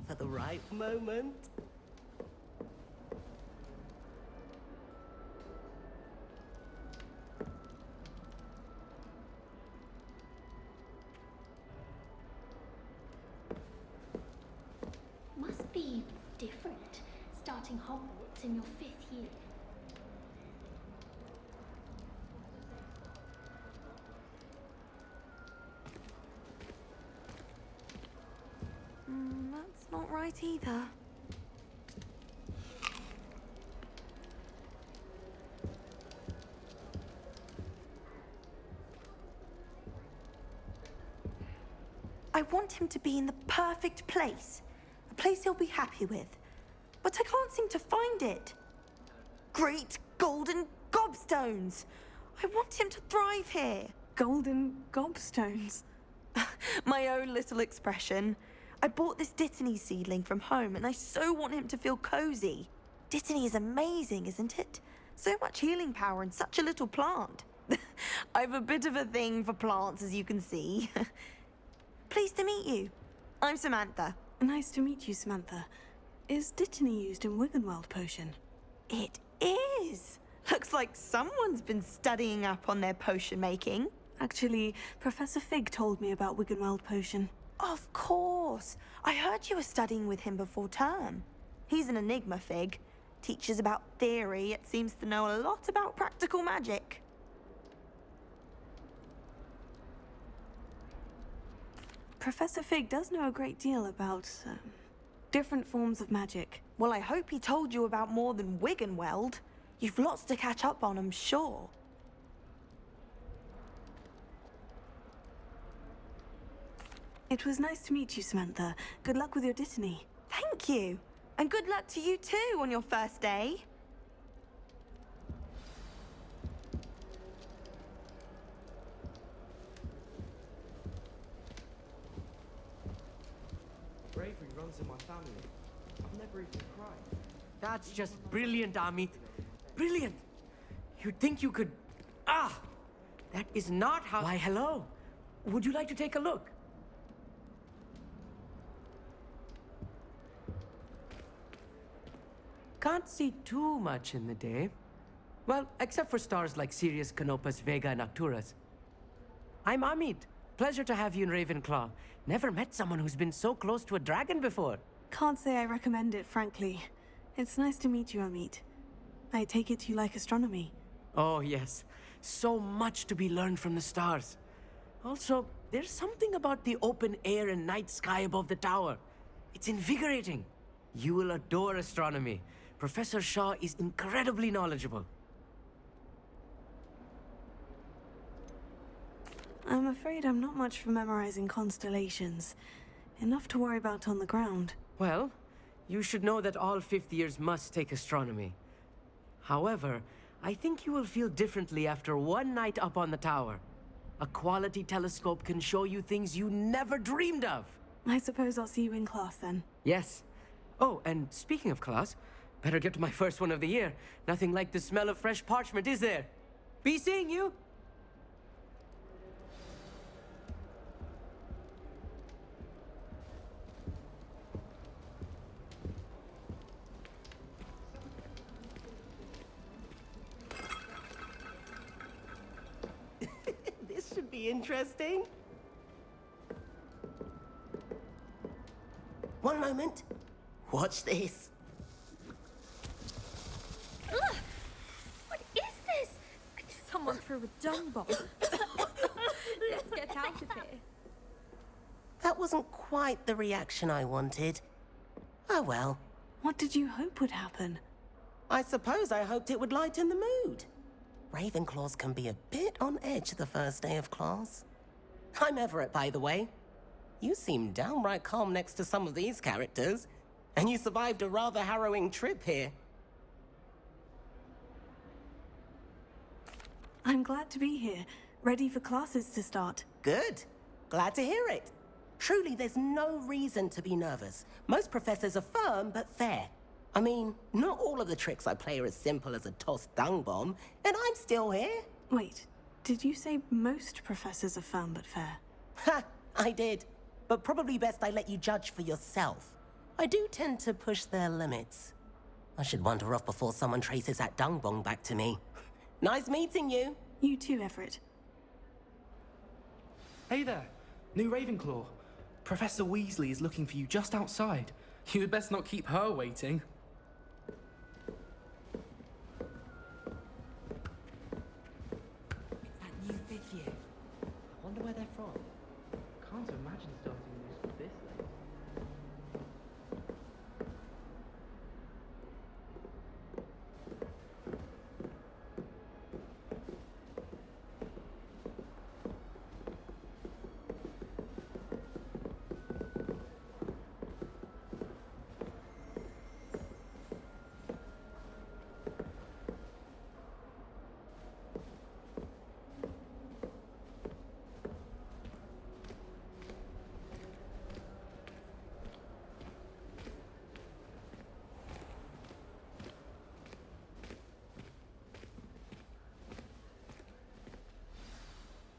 for the right moment. Must be different, starting Hogwarts in your 5th year. That's not right either. I want him to be in the perfect place. A place he'll be happy with. But I can't seem to find it. Great golden gobstones! I want him to thrive here. Golden gobstones? My own little expression. I bought this Dittany seedling from home and I so want him to feel cozy. Dittany is amazing, isn't it? So much healing power in such a little plant. I've a bit of a thing for plants, as you can see. Pleased to meet you. I'm Samantha. Nice to meet you, Samantha. Is Dittany used in Wiggenweld potion? It is. Looks like someone's been studying up on their potion making. Actually, Professor Fig told me about Wiggenweld potion. Of course. I heard you were studying with him before term. He's an enigma, Fig. Teaches about theory, yet seems to know a lot about practical magic. Professor Fig does know a great deal about, different forms of magic. Well, I hope he told you about more than Wiggenweld. You've lots to catch up on, I'm sure. It was nice to meet you, Samantha. Good luck with your Dittany. Thank you. And good luck to you too on your first day. Bravery runs in my family. I've never even cried. That's just brilliant, Amit. Brilliant. You'd think you could... Ah! That is not how... Why, hello. Would you like to take a look? Can't see too much in the day. Well, except for stars like Sirius, Canopus, Vega, and Arcturus. I'm Amit. Pleasure to have you in Ravenclaw. Never met someone who's been so close to a dragon before. Can't say I recommend it, frankly. It's nice to meet you, Amit. I take it you like astronomy. Oh, yes. So much to be learned from the stars. Also, there's something about the open air and night sky above the tower. It's invigorating. You will adore astronomy. Professor Shaw is incredibly knowledgeable. I'm afraid I'm not much for memorizing constellations. Enough to worry about on the ground. Well, you should know that all 5th years must take astronomy. However, I think you will feel differently after one night up on the tower. A quality telescope can show you things you never dreamed of. I suppose I'll see you in class then. Yes. Oh, and speaking of class, better get to my first one of the year. Nothing like the smell of fresh parchment, is there? Be seeing you! This should be interesting. One moment. Watch this. Ugh! What is this? Someone threw a dung bomb. Let's get out of here. That wasn't quite the reaction I wanted. Oh well. What did you hope would happen? I suppose I hoped it would lighten the mood. Ravenclaws can be a bit on edge the first day of class. I'm Everett, by the way. You seem downright calm next to some of these characters, and you survived a rather harrowing trip here. I'm glad to be here, ready for classes to start. Good. Glad to hear it. Truly, there's no reason to be nervous. Most professors are firm but fair. I mean, not all of the tricks I play are as simple as a tossed dung bomb, and I'm still here. Wait, did you say most professors are firm but fair? Ha! I did. But probably best I let you judge for yourself. I do tend to push their limits. I should wander off before someone traces that dung bong back to me. Nice meeting you. You too, Everett. Hey there, new Ravenclaw. Professor Weasley is looking for you just outside. You had best not keep her waiting. It's that new fifth year. I wonder where they're from. Can't imagine starting this late.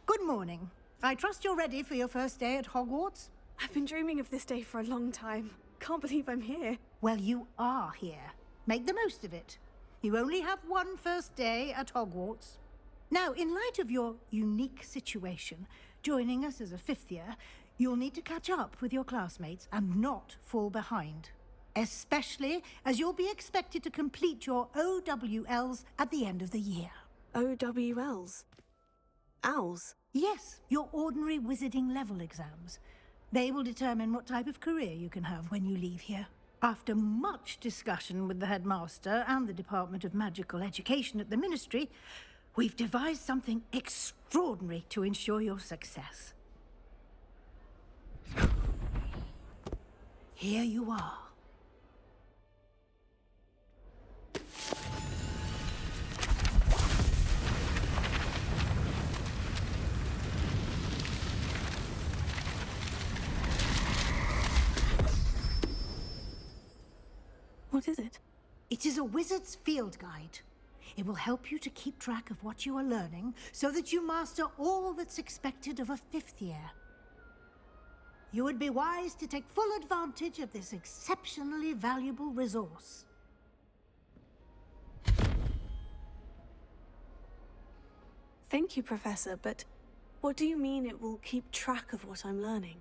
Good morning. I trust you're ready for your first day at Hogwarts? I've been dreaming of this day for a long time. Can't believe I'm here. Well, you are here. Make the most of it. You only have one first day at Hogwarts. Now, in light of your unique situation, joining us as a fifth year, you'll need to catch up with your classmates and not fall behind. Especially as you'll be expected to complete your OWLs at the end of the year. OWLs? Owls? Yes, your ordinary wizarding level exams. They will determine what type of career you can have when you leave here. After much discussion with the headmaster and the Department of Magical Education at the Ministry, we've devised something extraordinary to ensure your success. Here you are. What is it? It is a wizard's field guide. It will help you to keep track of what you are learning so that you master all that's expected of a fifth year. You would be wise to take full advantage of this exceptionally valuable resource. Thank you, Professor, but what do you mean it will keep track of what I'm learning?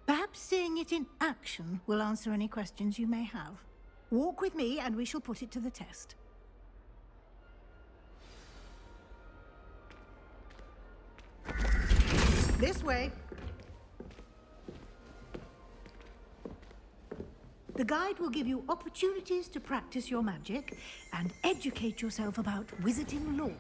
Perhaps seeing it in action will answer any questions you may have. Walk with me and we shall put it to the test. This way. The guide will give you opportunities to practice your magic and educate yourself about wizarding lore.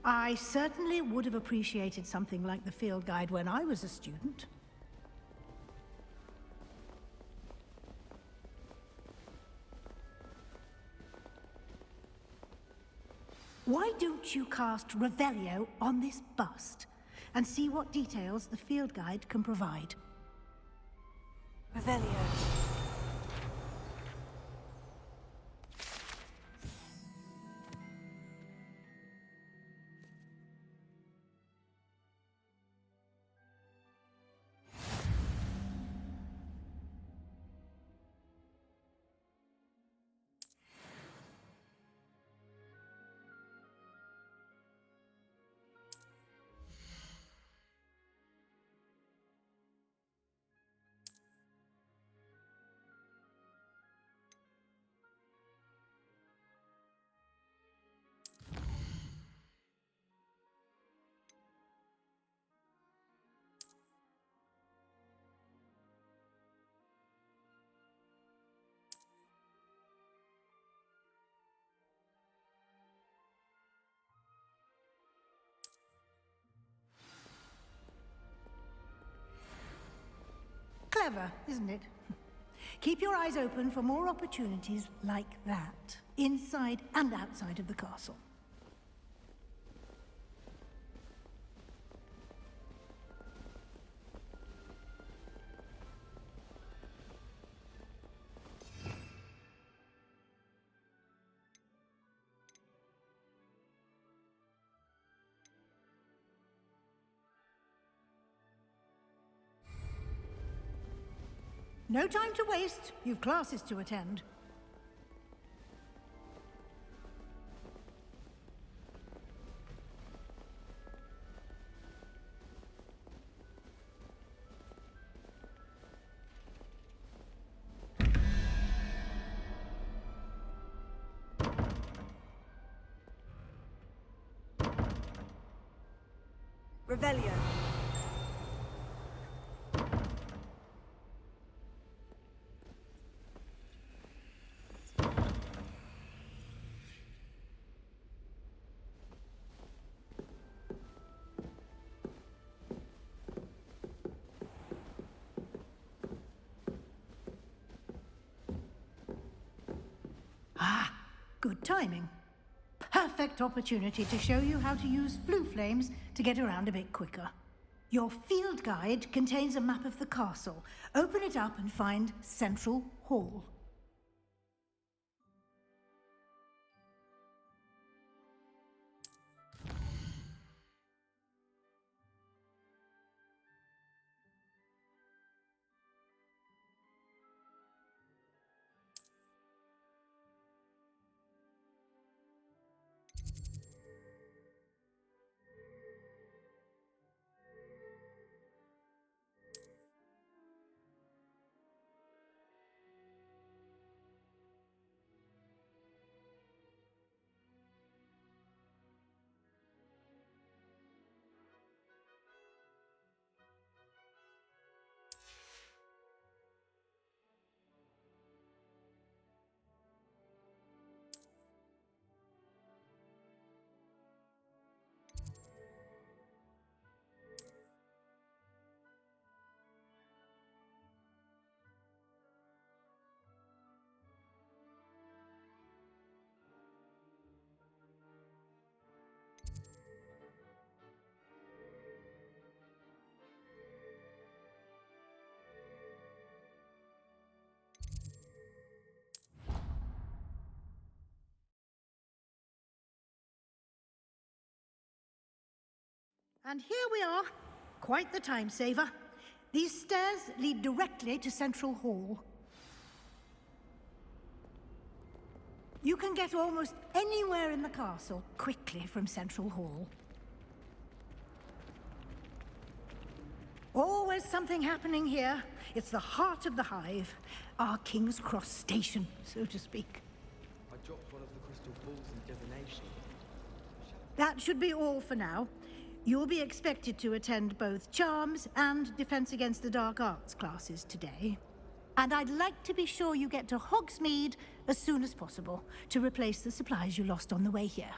I certainly would have appreciated something like the field guide when I was a student. Why don't you cast Revelio on this bust and see what details the field guide can provide? Revelio. Clever, isn't it? Keep your eyes open for more opportunities like that, inside and outside of the castle. No time to waste. You've classes to attend. Revelio. Ah, good timing. Perfect opportunity to show you how to use flue flames to get around a bit quicker. Your field guide contains a map of the castle. Open it up and find Central Hall. And here we are. Quite the time saver. These stairs lead directly to Central Hall. You can get almost anywhere in the castle quickly from Central Hall. Always something happening here. It's the heart of the hive. Our King's Cross station, so to speak. I dropped one of the crystal balls in divination. That should be all for now. You'll be expected to attend both Charms and Defense Against the Dark Arts classes today. And I'd like to be sure you get to Hogsmeade as soon as possible to replace the supplies you lost on the way here.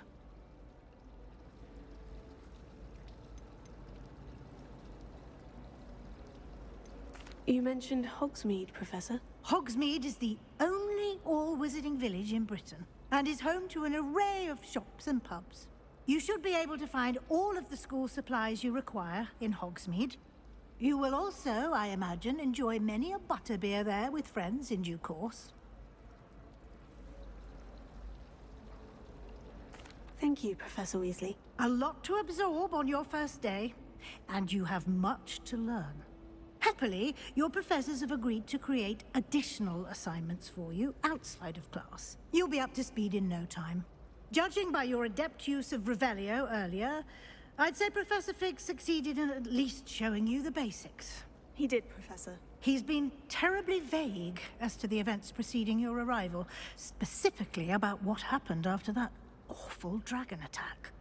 You mentioned Hogsmeade, Professor. Hogsmeade is the only all-wizarding village in Britain and is home to an array of shops and pubs. You should be able to find all of the school supplies you require in Hogsmeade. You will also, I imagine, enjoy many a butterbeer there with friends in due course. Thank you, Professor Weasley. A lot to absorb on your first day, and you have much to learn. Happily, your professors have agreed to create additional assignments for you outside of class. You'll be up to speed in no time. Judging by your adept use of Revelio earlier, I'd say Professor Fig succeeded in at least showing you the basics. He did, Professor. He's been terribly vague as to the events preceding your arrival, specifically about what happened after that awful dragon attack.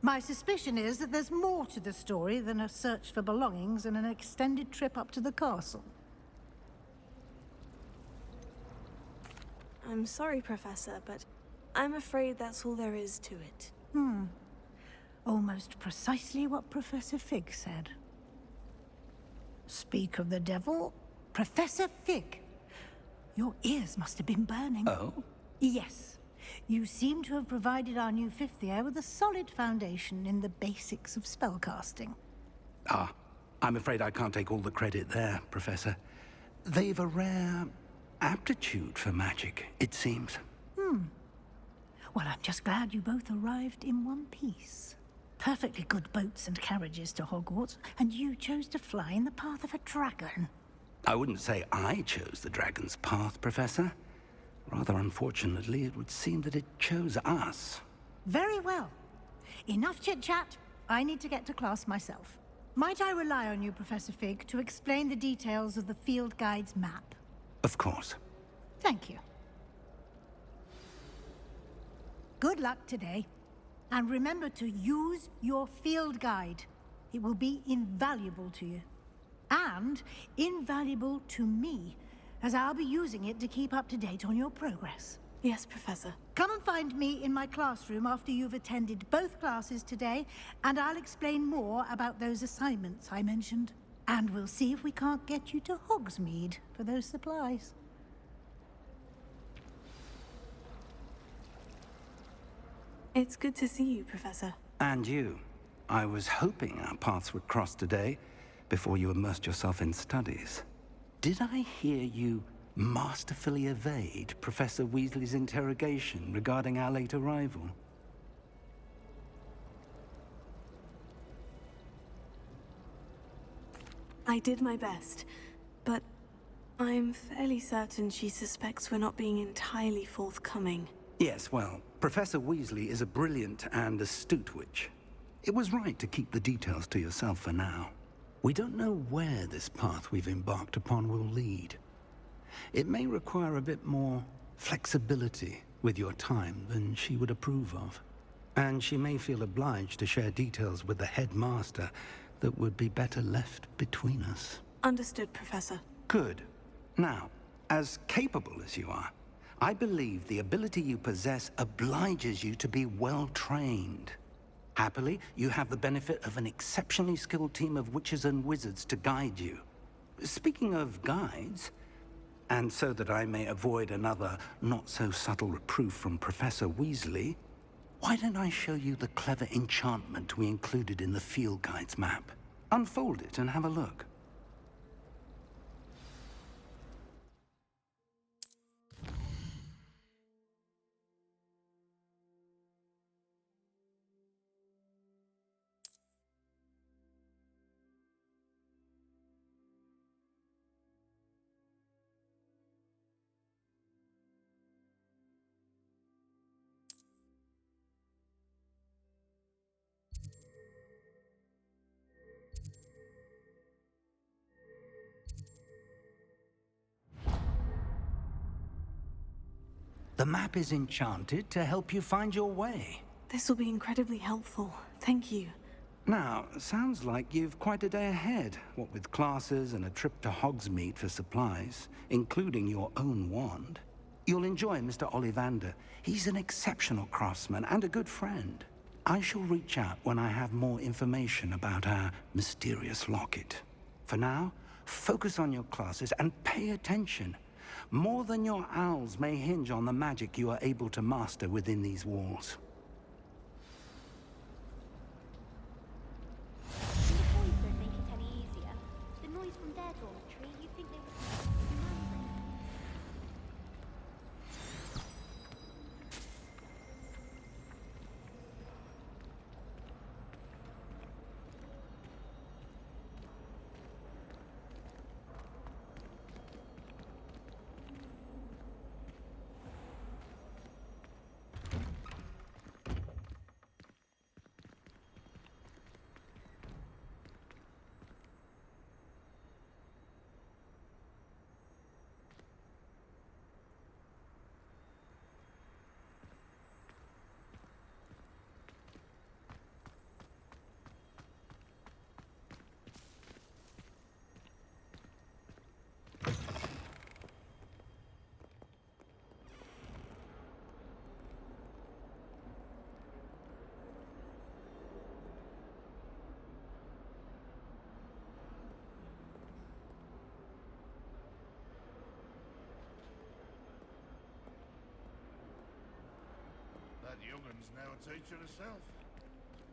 My suspicion is that there's more to the story than a search for belongings and an extended trip up to the castle. I'm sorry, Professor, but I'm afraid that's all there is to it. Almost precisely what Professor Fig said. Speak of the devil, Professor Fig. Your ears must have been burning. Oh? Yes. You seem to have provided our new fifth year with a solid foundation in the basics of spellcasting. Ah, I'm afraid I can't take all the credit there, Professor. They've a rare aptitude for magic, it seems. Well, I'm just glad you both arrived in one piece. Perfectly good boats and carriages to Hogwarts, and you chose to fly in the path of a dragon. I wouldn't say I chose the dragon's path, Professor. Rather unfortunately, it would seem that it chose us. Very well. Enough chit-chat. I need to get to class myself. Might I rely on you, Professor Fig, to explain the details of the field guide's map? Of course. Thank you. Good luck today. And remember to use your field guide. It will be invaluable to you. And invaluable to me, as I'll be using it to keep up to date on your progress. Yes, Professor. Come and find me in my classroom after you've attended both classes today, and I'll explain more about those assignments I mentioned. And we'll see if we can't get you to Hogsmeade for those supplies. It's good to see you, Professor. And you. I was hoping our paths would cross today, before you immersed yourself in studies. Did I hear you masterfully evade Professor Weasley's interrogation regarding our late arrival? I did my best, but I'm fairly certain she suspects we're not being entirely forthcoming. Yes, well, Professor Weasley is a brilliant and astute witch. It was right to keep the details to yourself for now. We don't know where this path we've embarked upon will lead. It may require a bit more flexibility with your time than she would approve of. And she may feel obliged to share details with the headmaster that would be better left between us. Understood, Professor. Good. Now, as capable as you are, I believe the ability you possess obliges you to be well-trained. Happily, you have the benefit of an exceptionally skilled team of witches and wizards to guide you. Speaking of guides, and so that I may avoid another not-so-subtle reproof from Professor Weasley, why don't I show you the clever enchantment we included in the field guide's map? Unfold it and have a look. The map is enchanted to help you find your way. This will be incredibly helpful. Thank you. Now, sounds like you've quite a day ahead, what with classes and a trip to Hogsmeade for supplies, including your own wand. You'll enjoy Mr. Ollivander. He's an exceptional craftsman and a good friend. I shall reach out when I have more information about our mysterious locket. For now, focus on your classes and pay attention. More than your owls may hinge on the magic you are able to master within these walls. The boys don't make it any easier. The noise from their dormitory, you'd think they would... That young'un's now a teacher herself.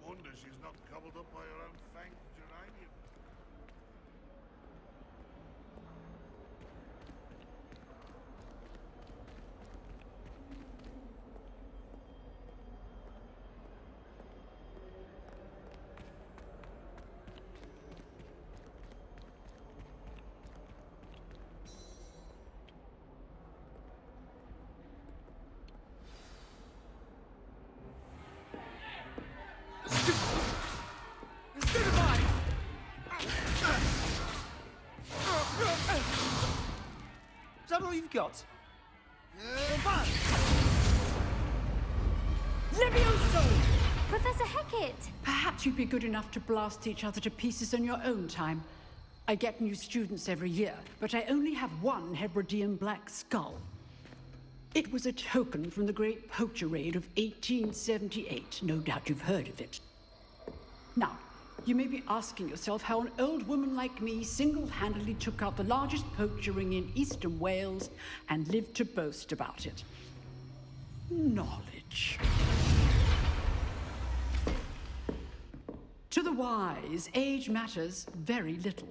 Wonder she's not gobbled up by her own fanged geranium. you've got. Levioso! Professor Hecat! Perhaps you'd be good enough to blast each other to pieces in your own time. I get new students every year, but I only have one Hebridean black skull. It was a token from the Great Poacher Raid of 1878. No doubt you've heard of it. Now, you may be asking yourself how an old woman like me single-handedly took out the largest poacher ring in eastern Wales and lived to boast about it. Knowledge. To the wise, age matters very little.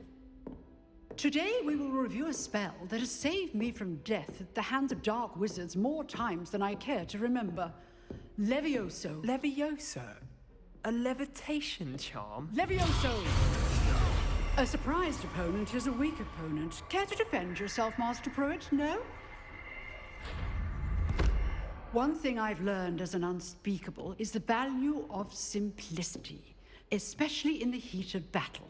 Today we will review a spell that has saved me from death at the hands of dark wizards more times than I care to remember. Levioso. Levioso? A levitation charm? Levioso! A surprised opponent is a weak opponent. Care to defend yourself, Master Pruitt? No? One thing I've learned as an unspeakable is the value of simplicity, especially in the heat of battle.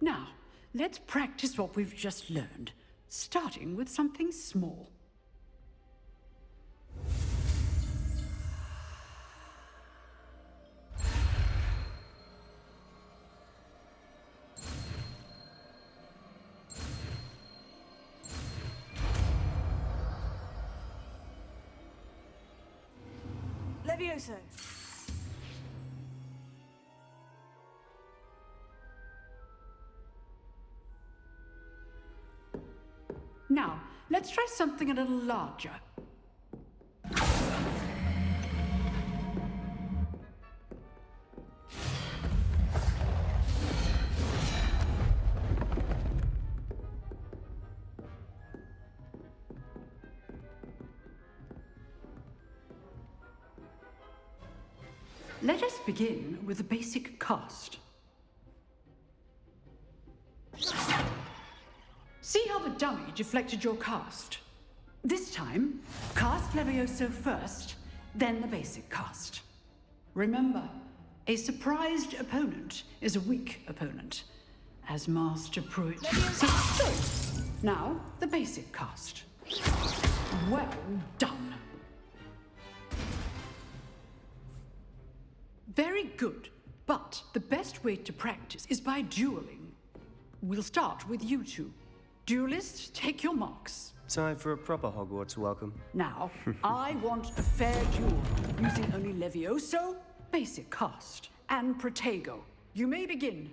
Now, let's practice what we've just learned, starting with something small. Levioso. Now, let's try something a little larger. Let us begin with the basic cast. See how the dummy deflected your cast? This time, cast Levioso first, then the basic cast. Remember, a surprised opponent is a weak opponent, as Master Pruitt said. Now, the basic cast. Well done. Very good, but the best way to practice is by dueling. We'll start with you two. Duelists, take your marks. Time for a proper Hogwarts welcome. Now, I want a fair duel, using only Levioso, basic cast, and Protego. You may begin.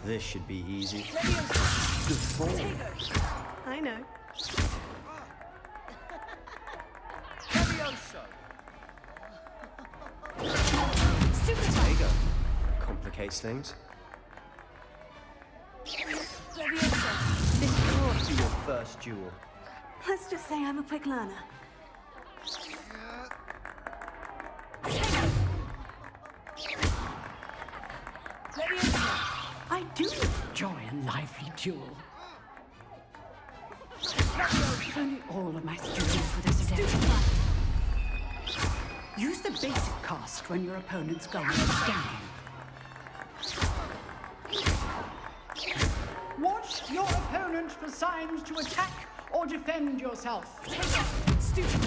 This should be easy. Levioso. Good form. Protego. I know. Levioso! Super Complicates things. Levioso. This can't be your first duel. Let's just say I'm a quick learner. Levioso. I do enjoy a lively duel. If only all of my students were this adept. Use the basic cast when your opponent's going standing. Watch your opponent for signs to attack or defend yourself. Stupid.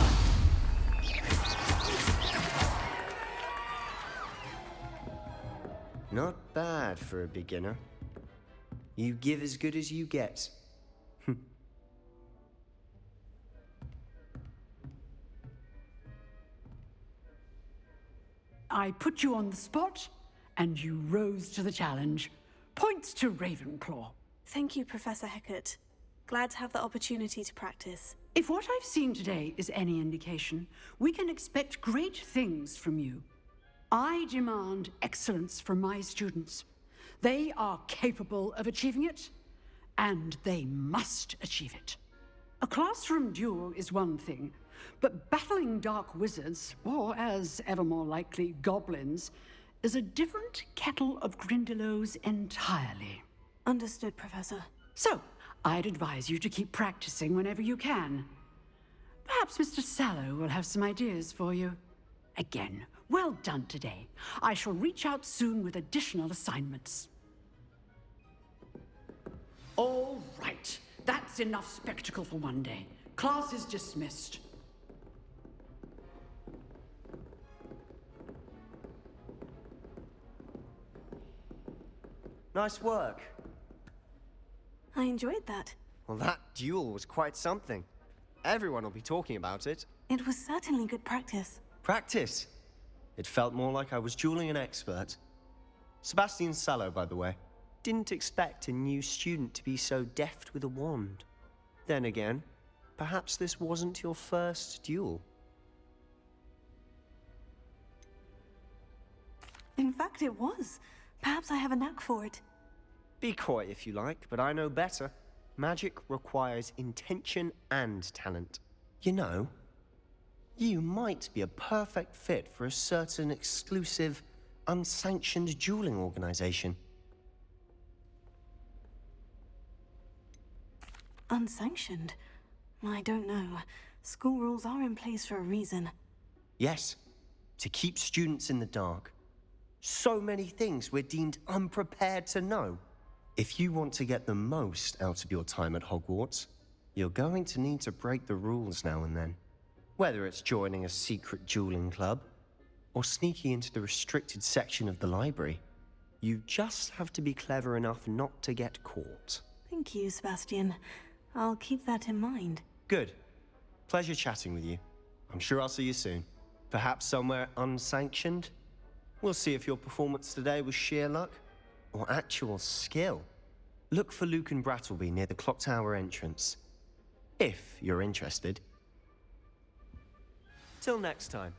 Not bad for a beginner. You give as good as you get. I put you on the spot, and you rose to the challenge. Points to Ravenclaw. Thank you, Professor Hecat. Glad to have the opportunity to practice. If what I've seen today is any indication, we can expect great things from you. I demand excellence from my students. They are capable of achieving it, and they must achieve it. A classroom duel is one thing, but battling dark wizards, or as ever more likely, goblins, is a different kettle of Grindylows entirely. Understood, Professor. So, I'd advise you to keep practicing whenever you can. Perhaps Mr. Sallow will have some ideas for you. Again, well done today. I shall reach out soon with additional assignments. All right. That's enough spectacle for one day. Class is dismissed. Nice work. I enjoyed that. Well, that duel was quite something. Everyone will be talking about it. It was certainly good practice. Practice? It felt more like I was dueling an expert. Sebastian Sallow, by the way. Didn't expect a new student to be so deft with a wand. Then again, perhaps this wasn't your first duel. In fact, it was. Perhaps I have a knack for it. Be coy if you like, but I know better. Magic requires intention and talent. You know, you might be a perfect fit for a certain exclusive, unsanctioned dueling organization. Unsanctioned? I don't know. School rules are in place for a reason. Yes, to keep students in the dark. So many things we're deemed unprepared to know. If you want to get the most out of your time at Hogwarts, you're going to need to break the rules now and then. Whether it's joining a secret dueling club, or sneaking into the restricted section of the library, you just have to be clever enough not to get caught. Thank you, Sebastian. I'll keep that in mind. Good. Pleasure chatting with you. I'm sure I'll see you soon. Perhaps somewhere unsanctioned? We'll see if your performance today was sheer luck or actual skill. Look for Luke and Brattleby near the clock tower entrance, if you're interested. Till next time.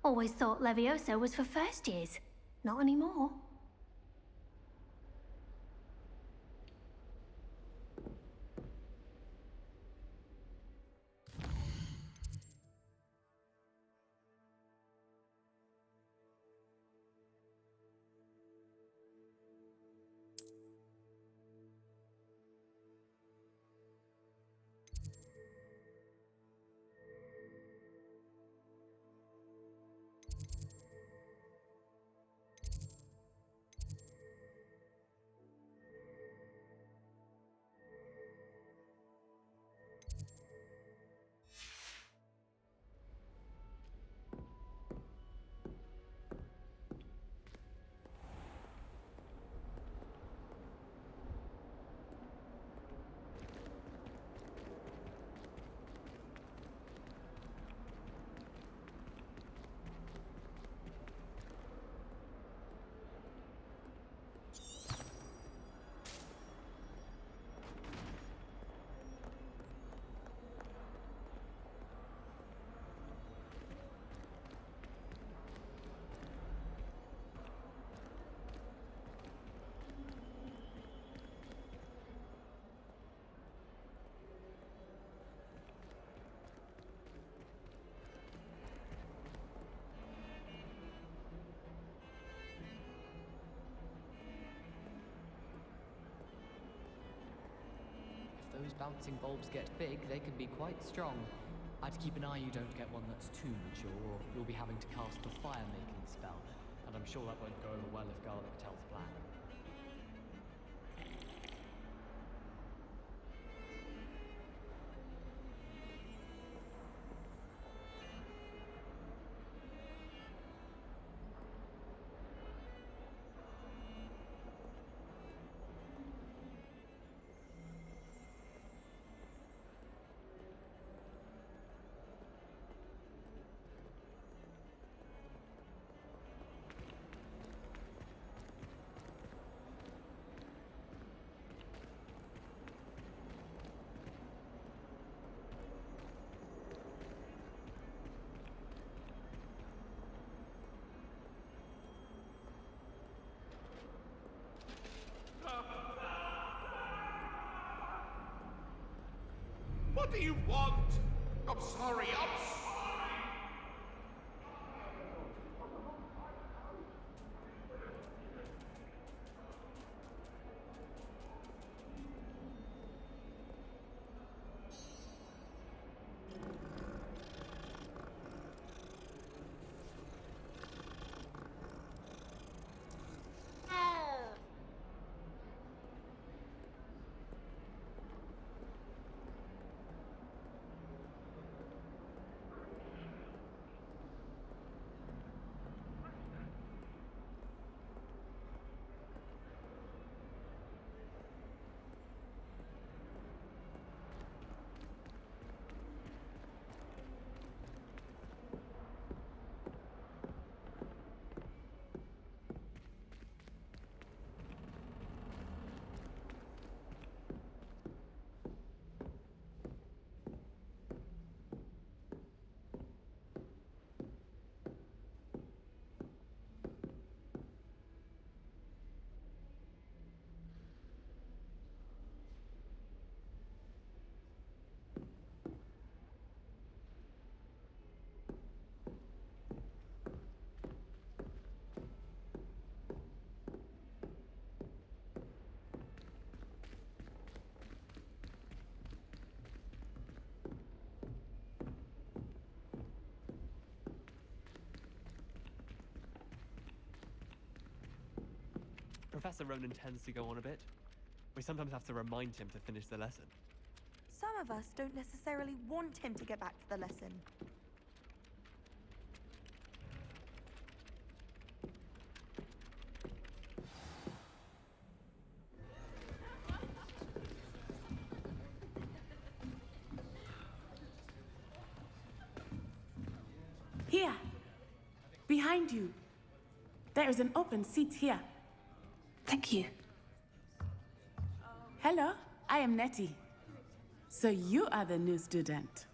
Always thought Levioso was for first years. Not anymore. If those bouncing bulbs get big, they can be quite strong. I'd keep an eye you don't get one that's too mature, or you'll be having to cast the fire-making spell. And I'm sure that won't go over well if Garlic tells Black. What do you want? I'm sorry, I'm sorry. Professor Ronan tends to go on a bit. We sometimes have to remind him to finish the lesson. Some of us don't necessarily want him to get back to the lesson. Here, behind you. There is an open seat here. Thank you. Hello, I am Nettie. So you are the new student.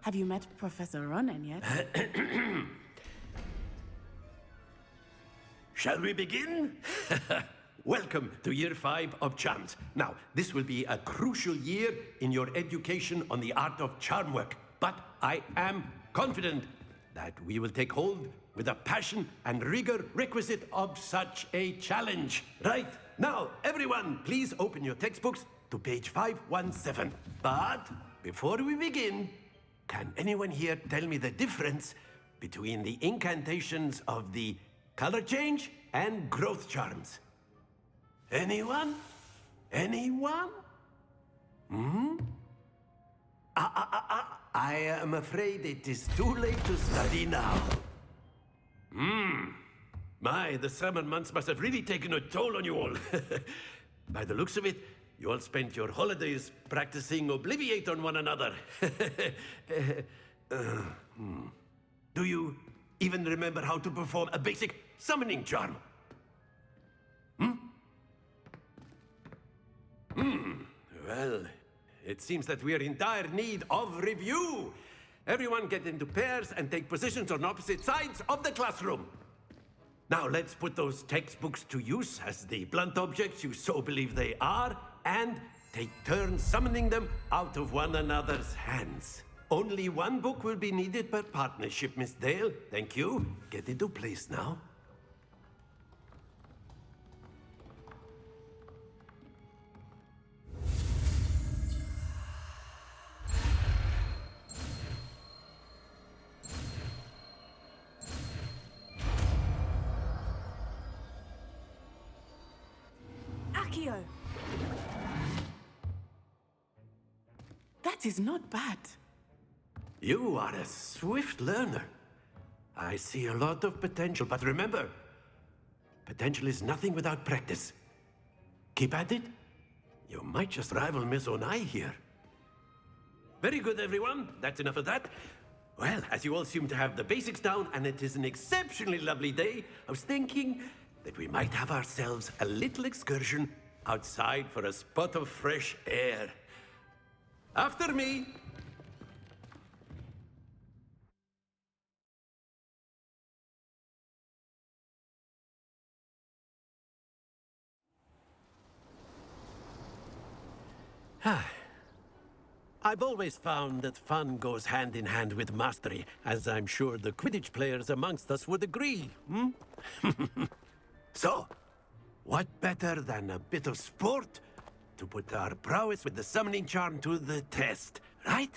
Have you met Professor Ronan yet? Shall we begin? Welcome to Year 5 of Charms. Now, this will be a crucial year in your education on the art of charm work, but I am confident that we will take hold with the passion and rigor requisite of such a challenge. Right, now, everyone, please open your textbooks to page 517. But before we begin, can anyone here tell me the difference between the incantations of the color change and growth charms? Anyone? Anyone? I am afraid it is too late to study now. My, the summer months must have really taken a toll on you all. By the looks of it, you all spent your holidays practicing Obliviate on one another. Do you even remember how to perform a basic summoning charm? Well, it seems that we are in dire need of review. Everyone get into pairs and take positions on opposite sides of the classroom. Now let's put those textbooks to use as the blunt objects you so believe they are, and take turns summoning them out of one another's hands. Only one book will be needed per partnership, Miss Dale. Thank you. Get into place now. Accio! That is not bad. You are a swift learner. I see a lot of potential, but remember, potential is nothing without practice. Keep at it. You might just rival Miss Onai here. Very good, everyone. That's enough of that. Well, as you all seem to have the basics down, and it is an exceptionally lovely day, I was thinking that we might have ourselves a little excursion outside for a spot of fresh air. After me. I've always found that fun goes hand in hand with mastery, as I'm sure the Quidditch players amongst us would agree, hmm? So, what better than a bit of sport to put our prowess with the summoning charm to the test, right?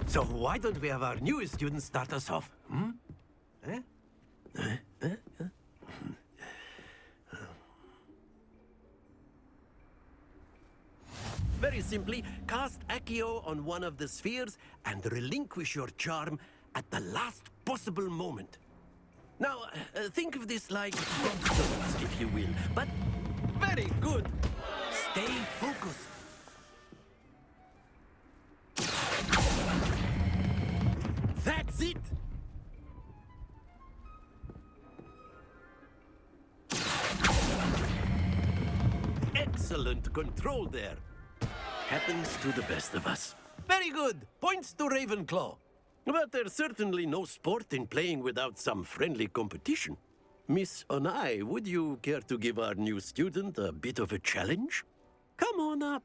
So why don't we have our newest student start us off? Hmm? Very simply, cast Accio on one of the spheres and relinquish your charm at the last possible moment. Now, think of this like gobstones, if you will, but very good. Stay focused. That's it! Excellent control there. Happens to the best of us. Very good. Points to Ravenclaw. But there's certainly no sport in playing without some friendly competition. Miss Onai, would you care to give our new student a bit of a challenge? Come on up.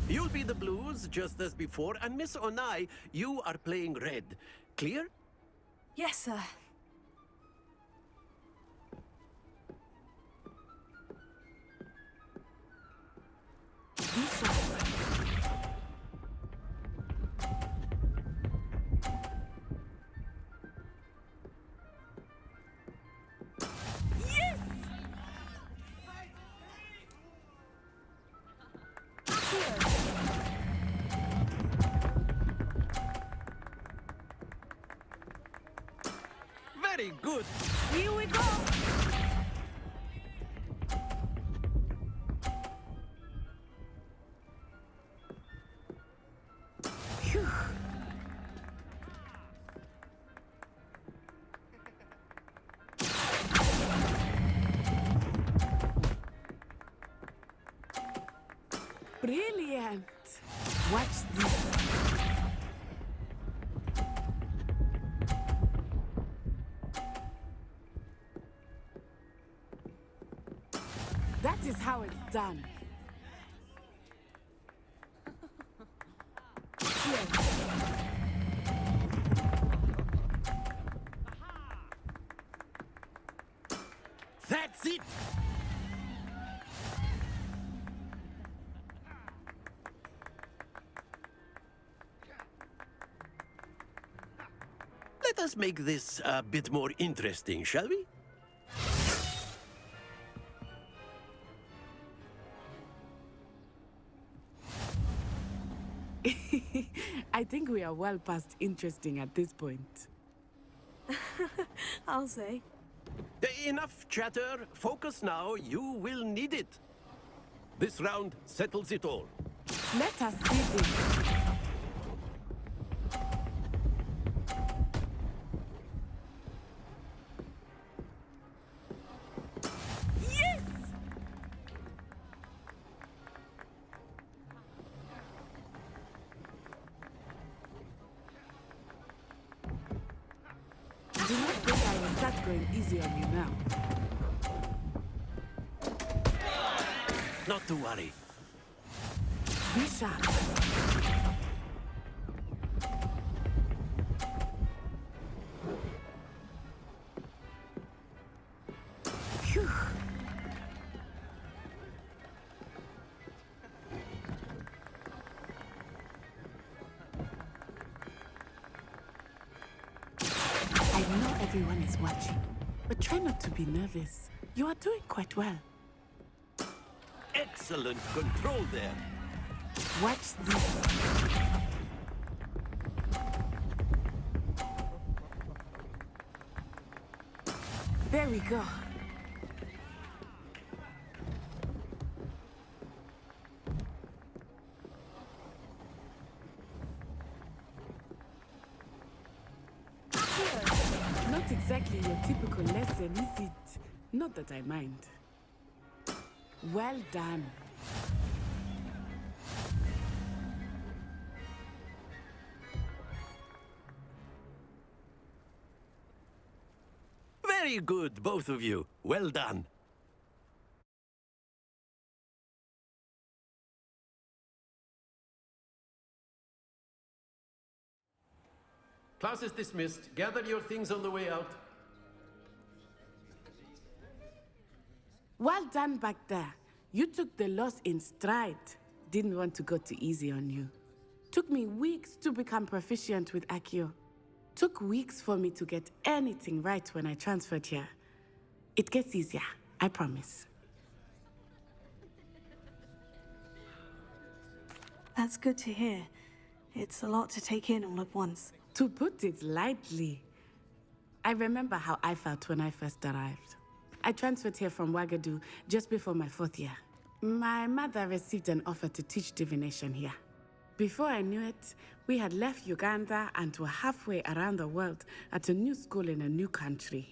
You'll be the blues, just as before, and Miss Onai, you are playing red. Clear? Yes, sir. Very good. Here we go. Phew. Brilliant. Watch this. That is how it's done. Here. That's it! Let us make this a bit more interesting, shall we? I think we are well past interesting at this point. I'll say. Enough chatter. Focus now. You will need it. This round settles it all. Let us see this. Yes! Do not think I will start going easy on you now. Not to worry. Be sharp. Phew. I know everyone is watching, but try not to be nervous. You are doing quite well. Excellent control there. Watch this. There we go. Not exactly your typical lesson, is it? Not that I mind. Well done. Very good, both of you. Well done. Class is dismissed. Gather your things on the way out. Well done back there. You took the loss in stride. Didn't want to go too easy on you. Took me weeks to become proficient with Accio. Took weeks for me to get anything right when I transferred here. It gets easier, I promise. That's good to hear. It's a lot to take in all at once. To put it lightly, I remember how I felt when I first arrived. I transferred here from Wagadu just before my 4th year. My mother received an offer to teach divination here. Before I knew it, we had left Uganda and were halfway around the world at a new school in a new country.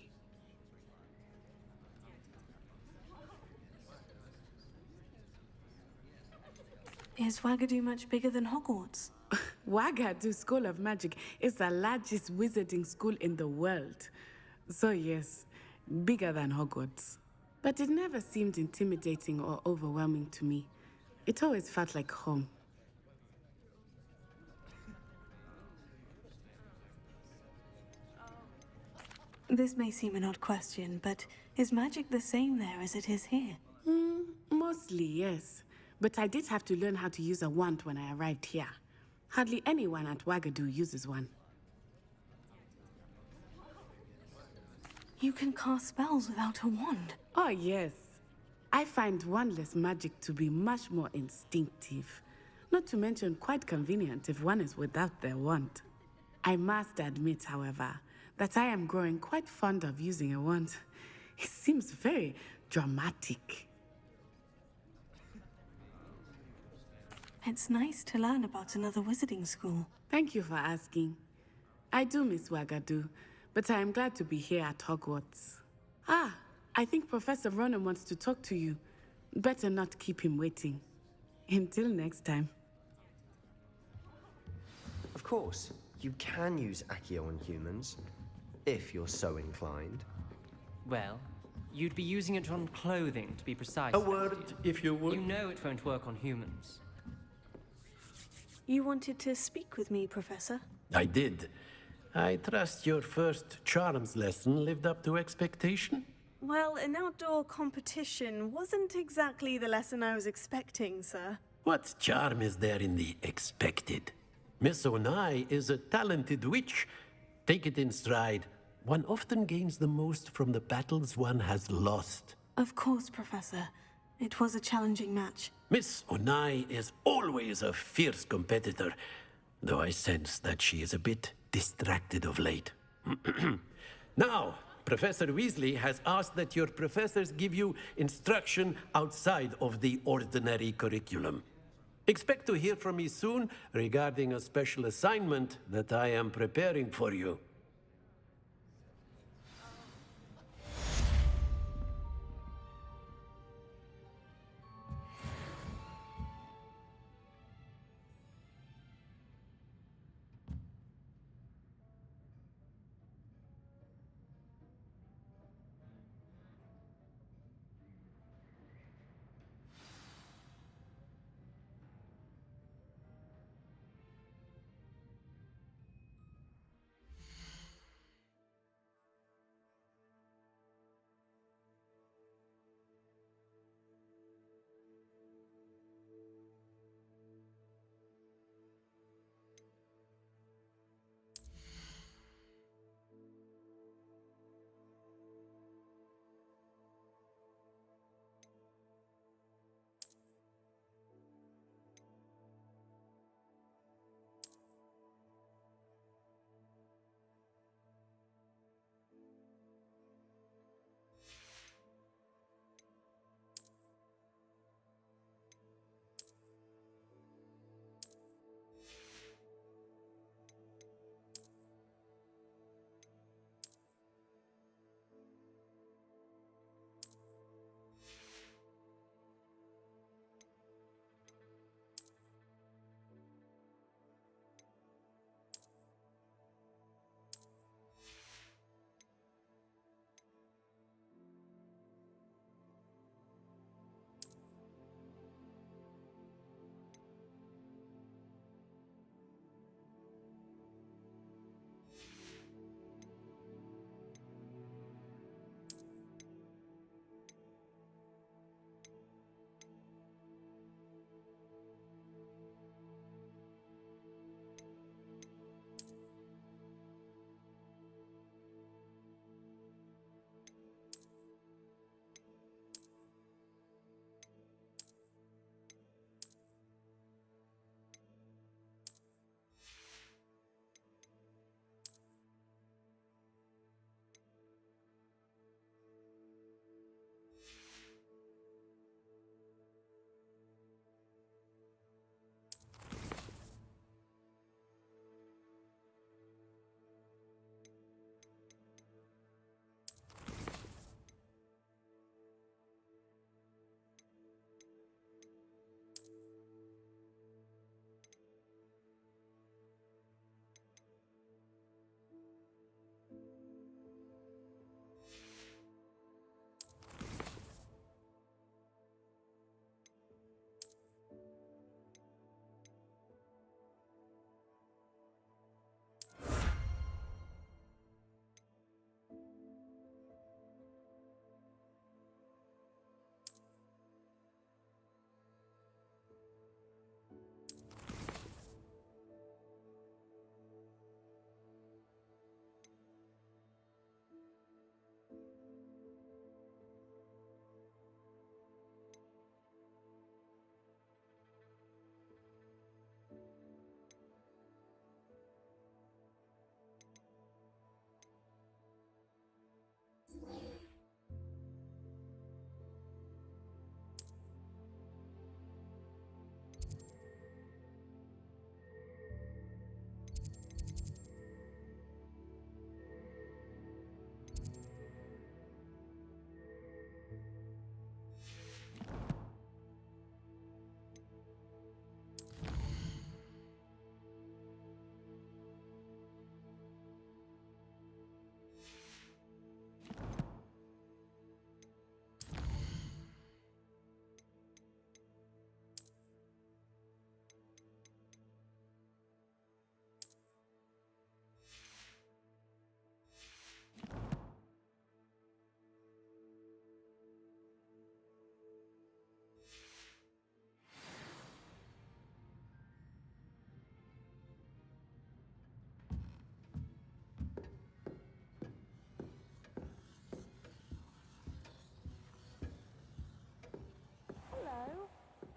Is Wagadu much bigger than Hogwarts? Wagadu School of Magic is the largest wizarding school in the world. So yes, bigger than Hogwarts. But it never seemed intimidating or overwhelming to me. It always felt like home. This may seem an odd question, but is magic the same there as it is here? Mostly, yes. But I did have to learn how to use a wand when I arrived here. Hardly anyone at Wagadu uses one. You can cast spells without a wand? Oh, yes. I find wandless magic to be much more instinctive. Not to mention quite convenient if one is without their wand. I must admit, however, that I am growing quite fond of using a wand. It seems very dramatic. It's nice to learn about another wizarding school. Thank you for asking. I do miss Wagadu, but I am glad to be here at Hogwarts. Ah, I think Professor Ronan wants to talk to you. Better not keep him waiting. Until next time. Of course, you can use Accio on humans, if you're so inclined. Well, you'd be using it on clothing, to be precise. A word, if you would. You know it won't work on humans. You wanted to speak with me, Professor? I did. I trust your first charms lesson lived up to expectation? Well, an outdoor competition wasn't exactly the lesson I was expecting, sir. What charm is there in the expected? Miss Onai is a talented witch. Take it in stride. One often gains the most from the battles one has lost. Of course, Professor. It was a challenging match. Miss Onai is always a fierce competitor, though I sense that she is a bit distracted of late. Now, Professor Weasley has asked that your professors give you instruction outside of the ordinary curriculum. Expect to hear from me soon regarding a special assignment that I am preparing for you.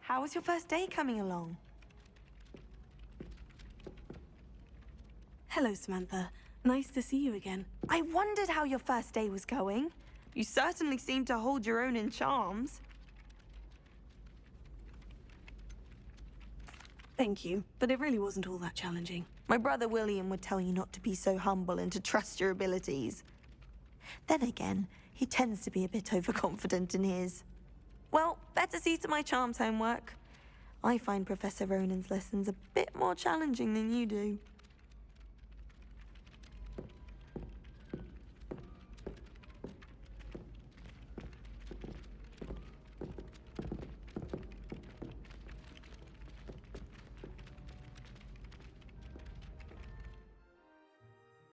how was your first day coming along? Hello, Samantha. Nice to see you again. I wondered how your first day was going. You certainly seem to hold your own in charms. Thank you, but it really wasn't all that challenging. My brother William would tell you not to be so humble and to trust your abilities. Then again, he tends to be a bit overconfident in his. Well, better see to my charms homework. I find Professor Ronan's lessons a bit more challenging than you do.